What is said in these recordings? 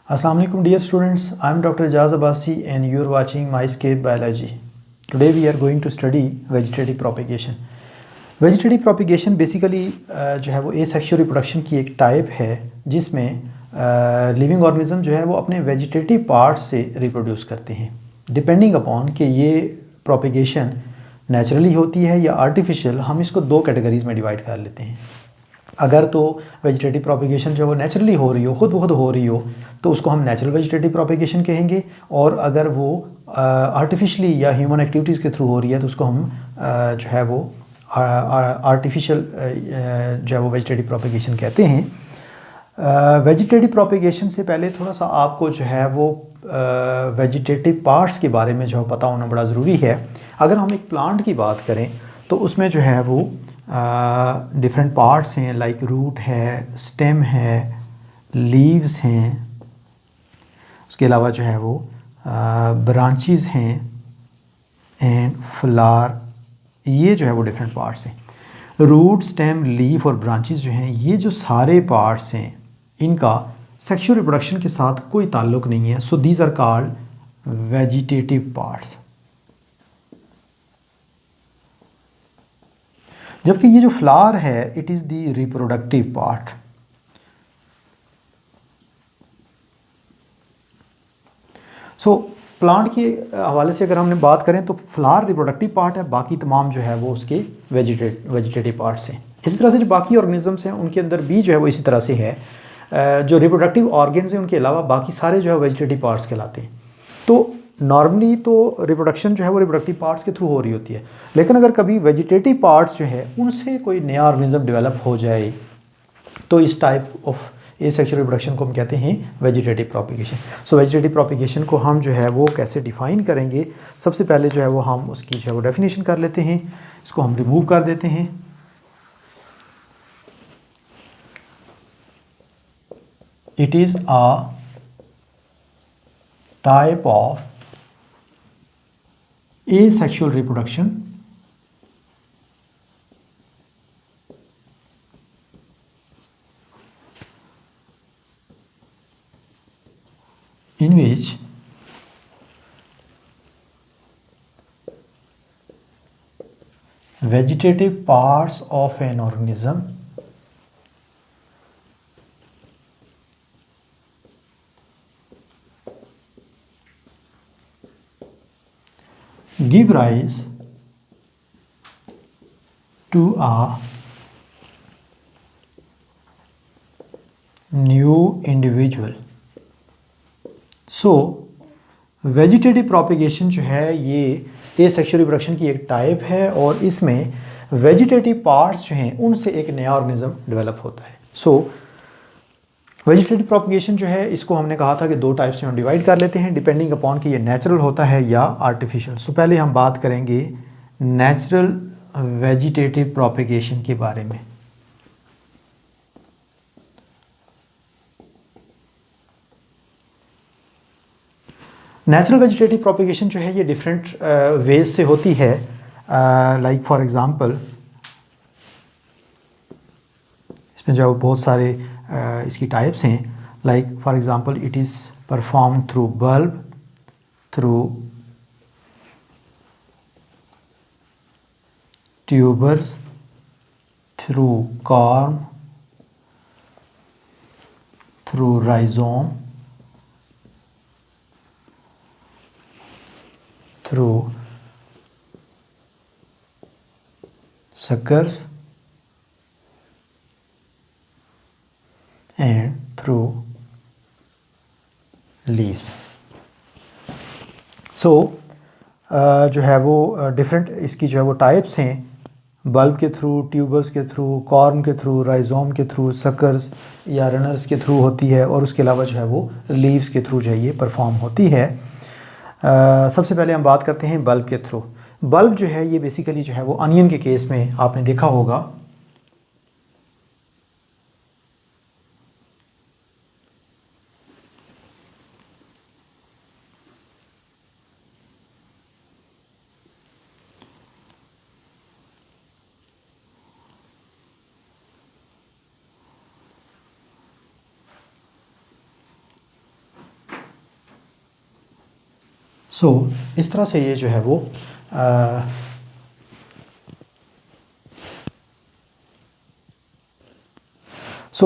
Assalamu alaikum dear students, I am Dr. Ijaz Abbasi and you are watching MyScape Biology. Today we are going to study vegetative propagation. Vegetative propagation basically जो है वो asexual reproduction की एक type है जिसमें living organism जो है वो अपने वेजिटेटिव पार्ट्स से रिप्रोड्यूस करते हैं डिपेंडिंग अपॉन कि ये प्रोपेगेशन नेचुरली होती है या आर्टिफिशियल। हम इसको दो कैटेगरीज में डिवाइड कर लेते हैं। अगर तो वेजिटेटिव प्रोपेगेशन जो वो नेचुरली हो रही हो, खुद ब खुद हो रही हो, तो उसको हम नेचुरल वेजिटेटिव प्रोपेगेशन कहेंगे। और अगर वो आर्टिफिशली या ह्यूमन एक्टिविटीज़ के थ्रू हो रही है तो उसको हम जो है वो आर्टिफिशियल जो है वो वेजिटेटिव प्रोपेगेशन कहते हैं। वेजिटेटिव प्रोपेगेशन से पहले थोड़ा सा आपको जो है वो वेजिटेटिव पार्ट्स के बारे में जो पता होना बड़ा ज़रूरी है। अगर हम एक प्लांट की बात करें तो उसमें जो है वो डिफरेंट पार्ट्स हैं, लाइक रूट है, स्टेम है, लीव्स हैं, उसके अलावा जो है वो ब्रांचेस हैं एंड फ्लावर। ये जो है वो डिफरेंट पार्ट्स हैं। रूट, स्टेम, लीफ और ब्रांचेस जो हैं, ये जो सारे पार्ट्स हैं इनका सेक्सुअल रिप्रोडक्शन के साथ कोई ताल्लुक़ नहीं है। So these are called vegetative parts. जबकि ये जो फ्लावर है it is the reproductive part. So plant के हवाले से अगर हमने बात करें तो फ्लावर रिप्रोडक्टिव पार्ट है, बाकी तमाम जो है वो उसके वेजिटेटिव पार्ट्स हैं। इसी तरह से जो बाकी ऑर्गेनिजम्स हैं उनके अंदर भी जो है वो इसी तरह से है। जो रिप्रोडक्टिव ऑर्गेन्स हैं उनके अलावा बाकी सारे जो है वेजिटेटिव पार्ट्स कहलाते हैं। तो नॉर्मली तो रिप्रोडक्शन जो है वो रिप्रोडक्टिव पार्ट्स के थ्रू हो रही होती है, लेकिन अगर कभी वेजिटेटिव पार्ट्स जो है उनसे कोई नया ऑर्गेनिज्म डेवलप हो जाए तो इस टाइप ऑफ एसेक्सुअल रिप्रोडक्शन को हम कहते हैं वेजिटेटिव प्रोपेगेशन। सो वेजिटेटिव प्रोपेगेशन को हम जो है वो कैसे डिफ़ाइन करेंगे, सबसे पहले जो है वो हम उसकी जो है वो डेफिनेशन कर लेते हैं। इसको हम रिमूव कर देते हैं। It is a type of asexual reproduction in which vegetative parts of an organism give rise to a new individual। So vegetative propagation जो है ये एसेक्सुअल रिप्रोडक्शन की एक टाइप है और इसमें वेजिटेटिव पार्ट्स जो हैं उनसे एक नया ऑर्गेनिज्म डेवलप होता है। सो वेजिटेटिव प्रोपेगेशन जो है इसको हमने कहा था कि दो टाइप्स में हम डिवाइड कर लेते हैं डिपेंडिंग अपॉन कि ये नेचुरल होता है या आर्टिफिशियल। सो पहले हम बात करेंगे नेचुरल वेजिटेटिव प्रोपेगेशन के बारे में। नेचुरल वेजिटेटिव प्रोपेगेशन जो है ये डिफरेंट वेज से होती है। लाइक फॉर एग्जांपल इसमें जो बहुत सारे इसकी टाइप्स हैं। Like for example it is perform through bulb, through tubers, through corm, through rhizome, through suckers and through leaves। सो जो है वो डिफरेंट इसकी जो है वो टाइप्स हैं, बल्ब के थ्रू, ट्यूबर्स के थ्रू, कॉर्म के थ्रू, राइजोम के थ्रू, सकर्स या रनर्स के थ्रू होती है और उसके अलावा जो है वो लीव्स के थ्रू जो है ये परफॉर्म होती है। सबसे पहले हम बात करते हैं बल्ब के थ्रू। बल्ब जो है ये बेसिकली जो है वो अनियन के केस में आपने देखा होगा सो इस तरह से ये जो है वो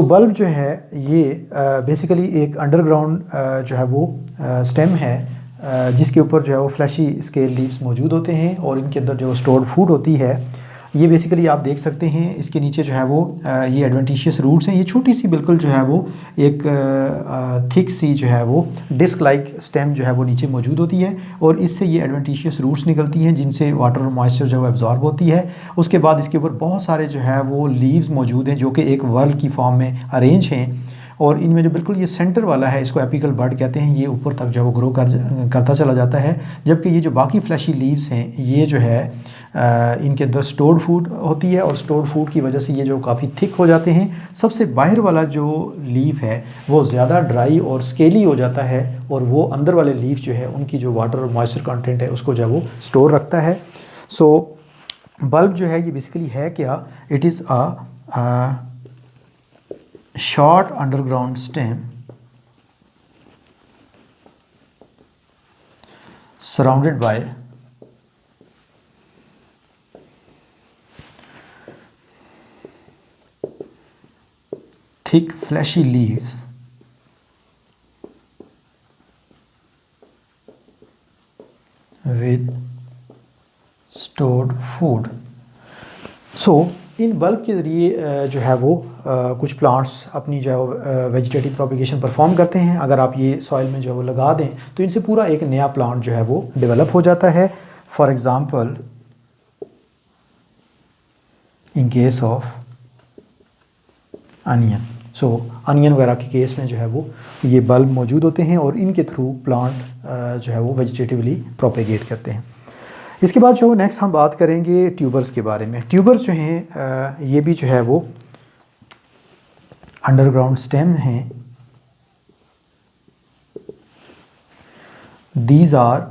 बल्ब जो है ये बेसिकली एक अंडरग्राउंड जो है वो स्टेम है जिसके ऊपर जो है वो फ्लैशी स्केल लीव्स मौजूद होते हैं और इनके अंदर जो स्टोर्ड फूड होती है। ये बेसिकली आप देख सकते हैं इसके नीचे जो है वो ये एडवेंटिशियस रूट्स हैं। ये छोटी सी बिल्कुल जो है वो एक थिक सी जो है वो डिस्क लाइक स्टेम जो है वो नीचे मौजूद होती है और इससे ये एडवेंटिशियस रूट्स निकलती हैं जिनसे वाटर और मॉइस्चर जो है एब्जॉर्ब होती है। उसके बाद इसके ऊपर बहुत सारे जो है वो लीव्स मौजूद हैं जो कि एक वर्ल की फॉर्म में अरेंज हैं और इनमें जो बिल्कुल ये सेंटर वाला है इसको एपिकल बड कहते हैं। ये ऊपर तक जो है वो ग्रो करता चला जाता है, जबकि ये जो बाकी फ्लैशी लीव्स हैं ये जो है इनके अंदर स्टोर्ड फूड होती है और स्टोर्ड फूड की वजह से ये जो काफ़ी थिक हो जाते हैं। सबसे बाहर वाला जो लीफ है वो ज़्यादा ड्राई और स्केली हो जाता है और वो अंदर वाले लीफ जो है उनकी जो वाटर और मॉइस्चर कंटेंट है उसको जो है वो स्टोर रखता है। सो बल्ब जो है ये बेसिकली है क्या, it is a short underground stem surrounded by thick fleshy leaves with stored food. So in bulb के ज़रिए जो है वो कुछ प्लांट्स अपनी जो है वेजिटेटिव प्रोपिगेशन परफॉर्म करते हैं। अगर आप ये सॉइल में जो है वो लगा दें तो इनसे पूरा एक नया प्लांट जो है वो डेवलप हो जाता है। For example in case of onion, so onion वगैरह के केस में जो है वो ये बल्ब मौजूद होते हैं और इनके थ्रू प्लांट जो है वो वेजिटेटिवली प्रोपेगेट करते हैं। इसके बाद जो नेक्स्ट हम बात करेंगे ट्यूबर्स के बारे में। ट्यूबर्स जो हैं ये भी जो है वो अंडरग्राउंड स्टेम हैं। These are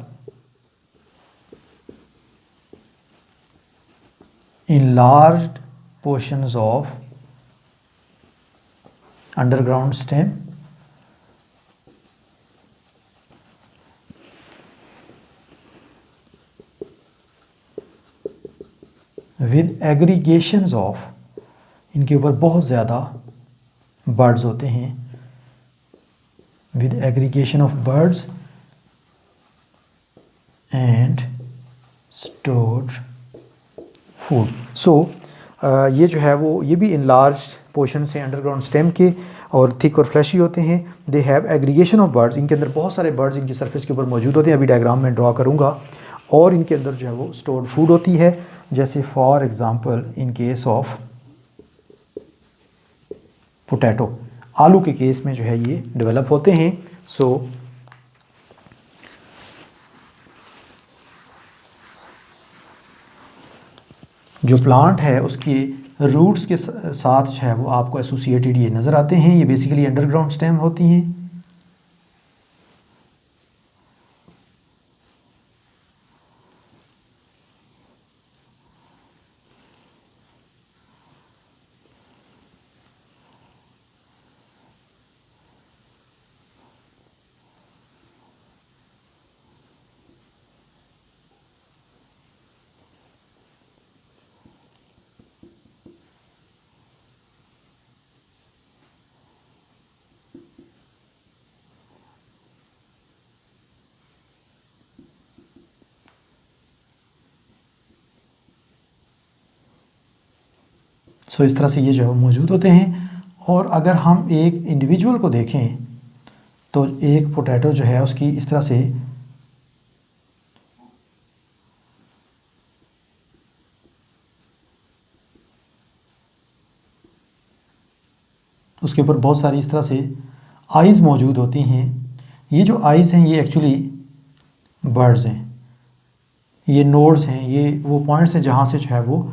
enlarged portions of underground stem with aggregations of, इनके ऊपर बहुत ज़्यादा बर्ड्स होते हैं, with aggregation of birds and stored food. So ये जो है वो ये भी इनलार्ज पोर्शन हैं अंडरग्राउंड स्टेम के और थिक और फ्लैशी होते हैं। They have aggregation of birds, इनके अंदर बहुत सारे बर्ड्स इनकी सरफेस के ऊपर मौजूद होते हैं, अभी डायग्राम में ड्रॉ करूँगा। और इनके अंदर जो है वो स्टोर्ड फूड होती है, जैसे for example in case of potato, आलू के केस में जो है ये डेवलप होते हैं। सो जो प्लांट है उसकी रूट्स के साथ जो है वो आपको एसोसिएटेड ये नज़र आते हैं। ये बेसिकली अंडरग्राउंड स्टेम होती हैं। सो इस तरह से ये जो है मौजूद होते हैं। और अगर हम एक इंडिविजुअल को देखें तो एक पोटैटो जो है उसकी इस तरह से उसके ऊपर बहुत सारी इस तरह से आइज़ मौजूद होती हैं। ये जो आइज़ हैं ये एक्चुअली बर्ड्स हैं, ये नोड्स हैं, ये वो पॉइंट्स हैं जहाँ से जो है वो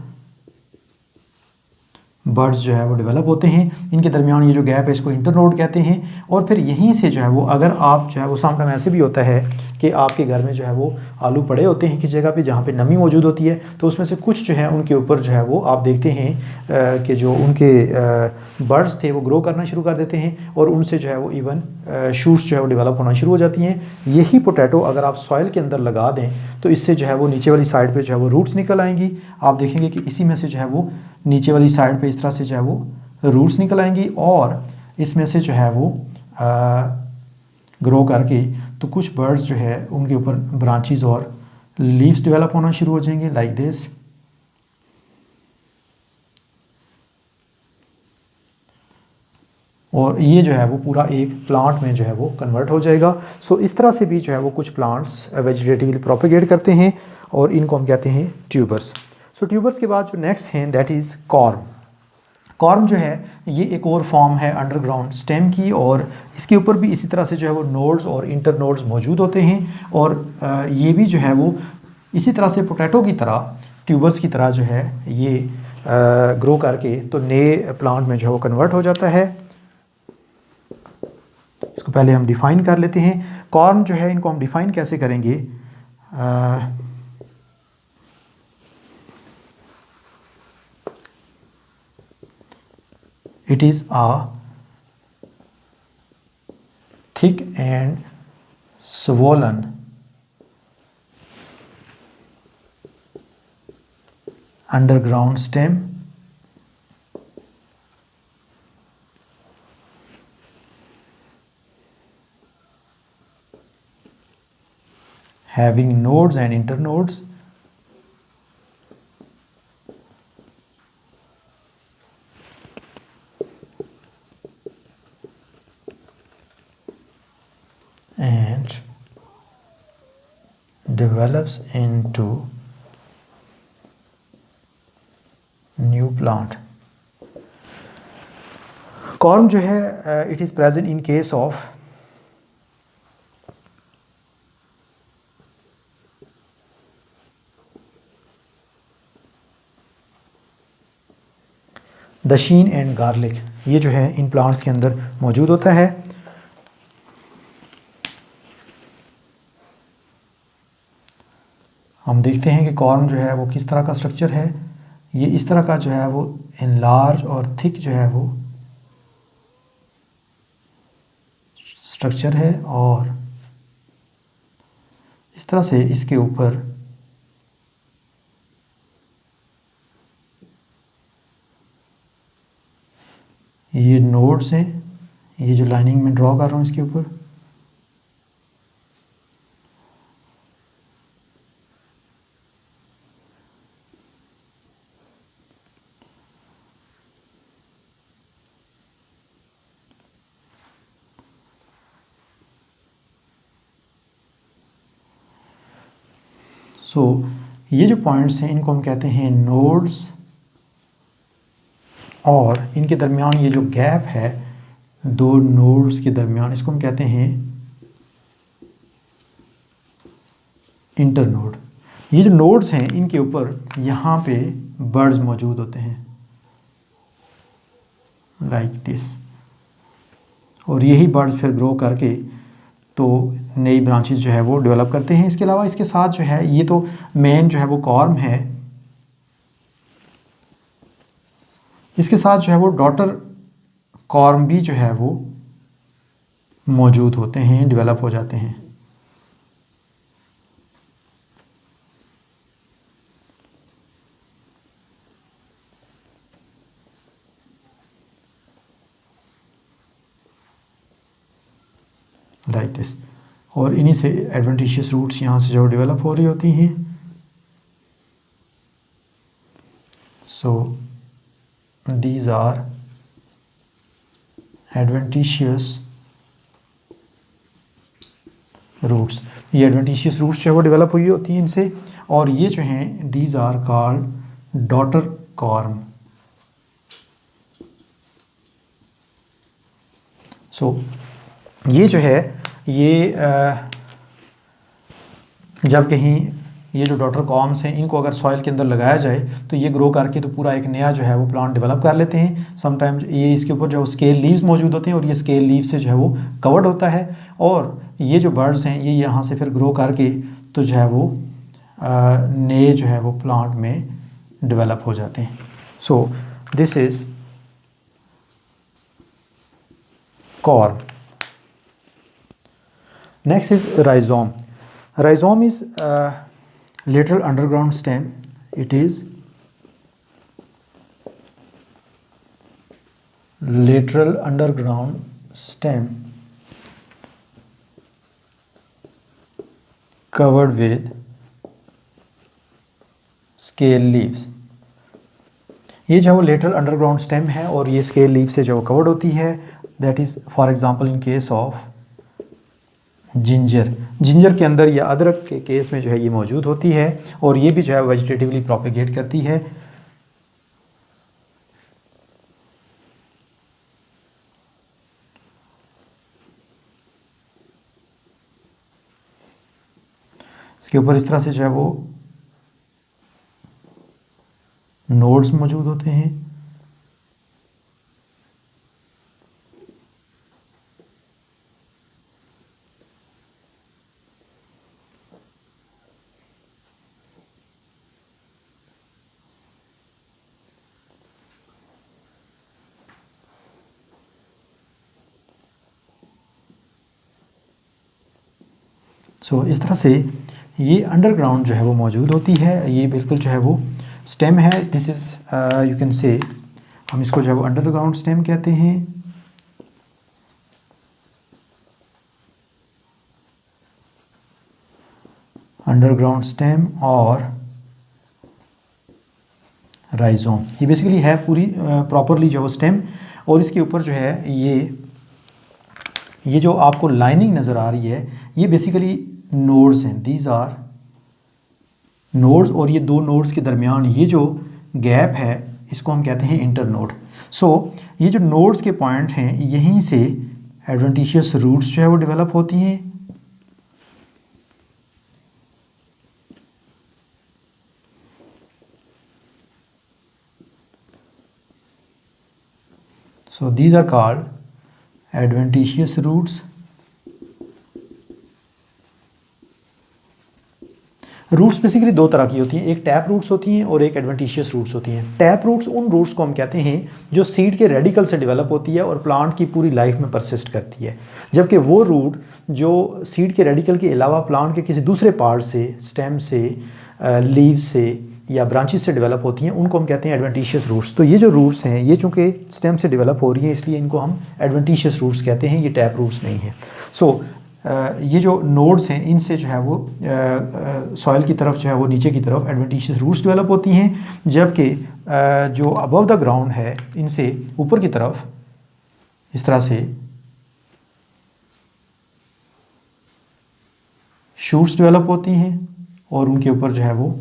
बर्ड्स जो है वो डेवलप होते हैं। इनके दरमियान ये जो गैप है इसको इंटरनोड कहते हैं। और फिर यहीं से जो है वो, अगर आप जो है वो, समटाइम ऐसे भी होता है कि आपके घर में जो है वो आलू पड़े होते हैं किसी जगह पे जहाँ पे नमी मौजूद होती है, तो उसमें से कुछ जो है उनके ऊपर जो है वो आप देखते हैं कि जो उनके बर्ड्स थे वो ग्रो करना शुरू कर देते हैं और उनसे जो है वो इवन शूट्स जो है वो डेवलप होना शुरू हो जाती हैं। यही पोटैटो अगर आप सॉइल के अंदर लगा दें तो इससे जो है वो नीचे वाली साइड पर जो है वो रूट्स निकल आएंगी। आप देखेंगे कि इसी में से जो है वो नीचे वाली साइड पे इस तरह से जो है वो रूट्स निकल आएंगी और इसमें से जो है वो ग्रो करके तो कुछ बर्ड्स जो है उनके ऊपर ब्रांचेस और लीव्स डेवलप होना शुरू हो जाएंगे लाइक दिस। और ये जो है वो पूरा एक प्लांट में जो है वो कन्वर्ट हो जाएगा। सो इस तरह से भी जो है वो कुछ प्लांट्स वेजिटेटिवली प्रोपेगेट करते हैं और इनको हम कहते हैं ट्यूबर्स। सो ट्यूबर्स के बाद जो नेक्स्ट हैं दैट इज़ कॉर्म। कॉर्म जो है ये एक और फॉर्म है अंडरग्राउंड स्टेम की और इसके ऊपर भी इसी तरह से जो है वो नोड्स और इंटर नोड्स मौजूद होते हैं और ये भी जो है वो इसी तरह से पोटैटो की तरह ट्यूबर्स की तरह जो है ये ग्रो करके तो नए प्लांट में जो है वो कन्वर्ट हो जाता है। इसको पहले हम डिफ़ाइन कर लेते हैं। कॉर्म जो है इनको हम डिफ़ाइन कैसे करेंगे, it is a thick and swollen underground stem having nodes and internodes and develops into new plant. Corm जो है it is present in case of dasheen and garlic. ये जो है इन प्लांट्स के अंदर मौजूद होता है। हम देखते हैं कि कॉर्म जो है वो किस तरह का स्ट्रक्चर है। ये इस तरह का जो है वो एनलार्ज और थिक जो है वो स्ट्रक्चर है और इस तरह से इसके ऊपर ये नोड्स हैं, ये जो लाइनिंग में ड्रॉ कर रहा हूँ इसके ऊपर, ये जो पॉइंट्स हैं इनको हम कहते हैं नोड्स और इनके दरमियान ये जो गैप है दो नोड्स के दरमियान इसको हम कहते हैं इंटरनोड। ये जो नोड्स हैं इनके ऊपर यहाँ पे बर्ड्स मौजूद होते हैं लाइक दिस और यही बर्ड्स फिर ग्रो करके तो नई ब्रांचेस जो है वो डेवलप करते हैं। इसके अलावा इसके साथ जो है ये तो मेन जो है वो कॉर्म है, इसके साथ जो है वो डॉटर कॉर्म भी जो है वो मौजूद होते हैं, डेवलप हो जाते हैं। लाइक दिस और इन्हीं से एडवेंटिशियस रूट्स यहाँ से जो डेवलप हो रही होती हैं। So these are adventitious roots. ये एडवेंटिशियस रूट्स जो है वो डेवलप हुई होती हैं इनसे और ये जो हैं these are called daughter corm. So ये जो है ये जब कहीं ये जो डॉटर कॉम्स हैं इनको अगर सॉइल के अंदर लगाया जाए तो ये ग्रो करके तो पूरा एक नया जो है वो प्लांट डेवलप कर लेते हैं। समटाइम्स ये इसके ऊपर जो स्केल लीव्स मौजूद होते हैं और ये स्केल लीव से जो है वो कवर्ड होता है, और ये जो बर्ड्स हैं ये यहाँ से फिर ग्रो करके तो जो है वो नए जो है वो प्लांट में डेवलप हो जाते हैं। So this is corm. Next is rhizome. Rhizome is lateral underground stem. It is lateral underground stem covered with scale leaves. ये जो लेटरल अंडरग्राउंड स्टेम है और ये स्केल लीव से जो कवर्ड होती है, that is for example in case of ginger के अंदर या अदरक के केस में जो है ये मौजूद होती है, और ये भी जो है वेजिटेटिवली प्रोपेगेट करती है। इसके ऊपर इस तरह से जो है वो नोड्स मौजूद होते हैं। इस तरह से ये अंडरग्राउंड जो है वो मौजूद होती है। ये बिल्कुल जो है वो स्टेम है। This is you can say, हम इसको जो है वो अंडरग्राउंड स्टेम कहते हैं। अंडरग्राउंड स्टेम और राइजोम, ये बेसिकली है पूरी प्रॉपरली जो स्टेम, और इसके ऊपर जो है ये जो आपको लाइनिंग नज़र आ रही है ये बेसिकली नोड्स हैं। दीज आर नोड्स, और ये दो नोड्स के दरमियान ये जो गैप है इसको हम कहते हैं इंटरनोड। ये जो नोड्स के पॉइंट हैं यहीं से एडवेंटिशियस रूट्स जो है वो डेवलप होती हैं। These are called adventitious roots. Roots basically दो तरह की होती हैं, एक टैप रूट्स होती हैं और एक एडवेंटिशियस रूट्स होती हैं। टैप रूट्स उन रूट्स को हम कहते हैं जो सीड के रेडिकल से डेवलप होती है और प्लांट की पूरी लाइफ में परसिस्ट करती है, जबकि वो रूट जो सीड के रेडिकल के अलावा प्लांट के किसी दूसरे पार्ट से, स्टेम से, लीव से या ब्रांचेस से डेवलप होती हैं, उनको हम कहते हैं एडवेंटिशियस रूट्स। तो ये जो रूट्स हैं ये चूँकि स्टेम से डेवलप हो रही हैं इसलिए इनको हम एडवेंटिशियस रूट्स कहते हैं, ये टैप रूट्स नहीं हैं। ये जो नोड्स हैं इनसे जो है वो सॉइल की तरफ जो है वो नीचे की तरफ एडवेंटिशियस रूट्स डेवलप होती हैं, जबकि जो अबव द ग्राउंड है इनसे ऊपर की तरफ इस तरह से शूट्स डेवलप होती हैं और उनके ऊपर जो है वो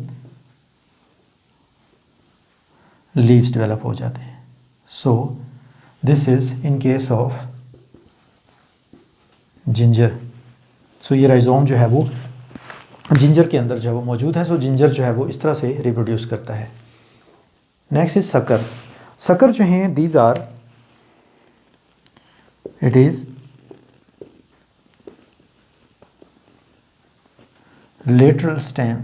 लीव्स डेवलप हो जाते हैं। This is in case of ginger. ये राइजोम जो है वो जिंजर के अंदर जो है वो मौजूद है। जिंजर जो है वो इस तरह से रिप्रोड्यूस करता है। Next is sucker. सकर जो हैं these are, it is lateral stem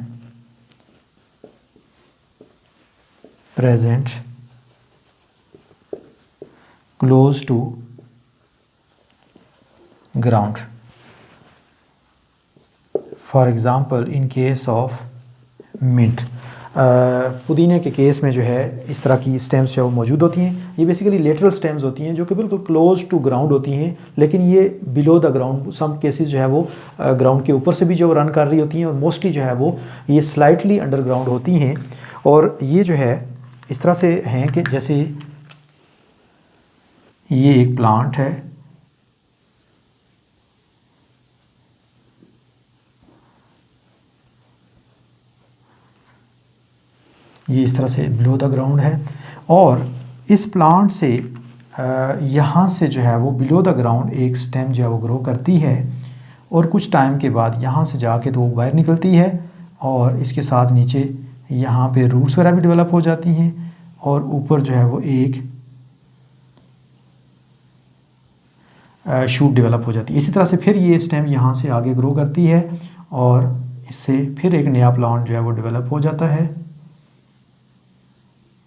present close to ground. For example, in case of mint, पुदीने के केस में जो है इस तरह की स्टेम्स जो मौजूद होती हैं। ये बेसिकली लेटरल स्टेम्स होती हैं जो कि बिल्कुल क्लोज टू ग्राउंड होती हैं, लेकिन ये below the ground, some cases जो है वो ग्राउंड के ऊपर से भी जो रन कर रही होती हैं, और मोस्टली जो है वो ये स्लाइटली अंडरग्राउंड होती हैं। और ये जो है इस तरह से हैं कि जैसे ये एक प्लांट है, ये इस तरह से बिलो द ग्राउंड है, और इस प्लांट से यहाँ से जो है वो बिलो द ग्राउंड एक स्टेम जो है वो ग्रो करती है, और कुछ टाइम के बाद यहाँ से जाके तो वो बाहर निकलती है और इसके साथ नीचे यहाँ पे रूट्स वगैरह भी डेवलप हो जाती हैं और ऊपर जो है वो एक शूट डेवलप हो जाती है। इसी तरह से फिर ये स्टेम यहाँ से आगे ग्रो करती है और इससे फिर एक नया प्लांट जो है वो डेवलप हो जाता है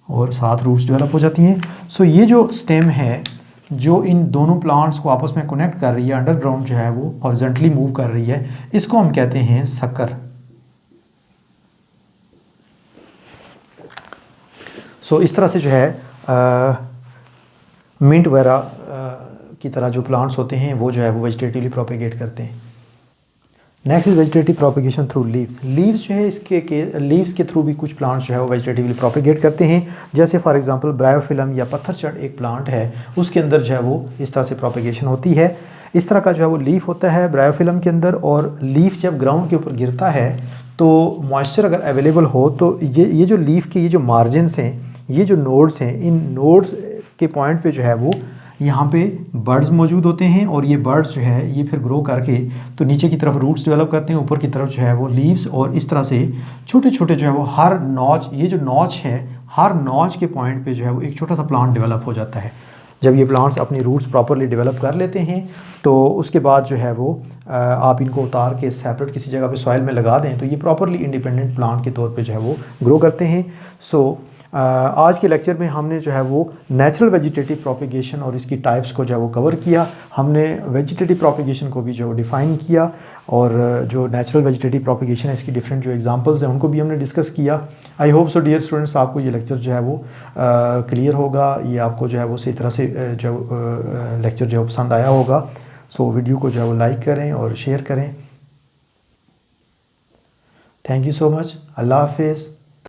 और साथ रूट्स डेवलप हो जाती हैं। सो ये जो स्टेम है जो इन दोनों प्लांट्स को आपस में कनेक्ट कर रही है, अंडरग्राउंड जो है वो हॉरिजॉन्टली मूव कर रही है, इसको हम कहते हैं सकर। सो इस तरह से जो है मिंट वगैरह की तरह जो प्लांट्स होते हैं वो जो है वो वेजिटेटिवली प्रोपेगेट करते हैं। Next is vegetative propagation through leaves. Leaves जो है इसके लीव्स के थ्रू भी कुछ प्लांट्स जो है वो वेजिटेटिवली प्रोपेगेट करते हैं। जैसे फॉर एग्जांपल ब्रायोफिलम या पत्थरचट एक प्लांट है, उसके अंदर जो है वो इस तरह से प्रोपेगेशन होती है। इस तरह का जो है वो लीफ होता है ब्रायोफिलम के अंदर, और लीफ जब ग्राउंड के ऊपर गिरता है तो मॉइस्चर अगर अवेलेबल हो तो ये जो लीफ के ये जो मार्जिनस हैं, ये जो नोड्स हैं, इन नोड्स के पॉइंट पे जो है वो यहाँ पे बर्ड्स मौजूद होते हैं और ये बर्ड्स जो है ये फिर ग्रो करके तो नीचे की तरफ रूट्स डेवलप करते हैं, ऊपर की तरफ जो है वो लीव्स, और इस तरह से छोटे छोटे जो है वो हर नॉच, ये जो नॉच है हर नॉच के पॉइंट पे जो है वो एक छोटा सा प्लांट डेवलप हो जाता है। जब ये प्लांट्स अपनी रूट्स प्रॉपरली डेवलप कर लेते हैं तो उसके बाद जो है वो आप इनको उतार के सेपरेट किसी जगह पे सॉइल में लगा दें तो ये प्रॉपरली इंडिपेंडेंट प्लांट के तौर पे जो है वो ग्रो करते हैं। सो आज के लेक्चर में हमने जो है वो नेचुरल वेजिटेटिव प्रोपेगेशन और इसकी टाइप्स को जो है वो कवर किया। हमने वेजिटेटिव प्रोपेगेशन को भी जो डिफ़ाइन किया और जो नेचुरल वेजिटेटिव प्रोपेगेशन है इसकी डिफरेंट जो एग्जांपल्स हैं उनको भी हमने डिस्कस किया। I hope so dear students आपको ये लेक्चर जो है वो क्लियर होगा, ये आपको जो है वो सही तरह से जो लेक्चर जो है पसंद आया होगा। सो वीडियो को जो है वो लाइक करें और शेयर करें। Thank you so much. अल्लाह हाफिज़।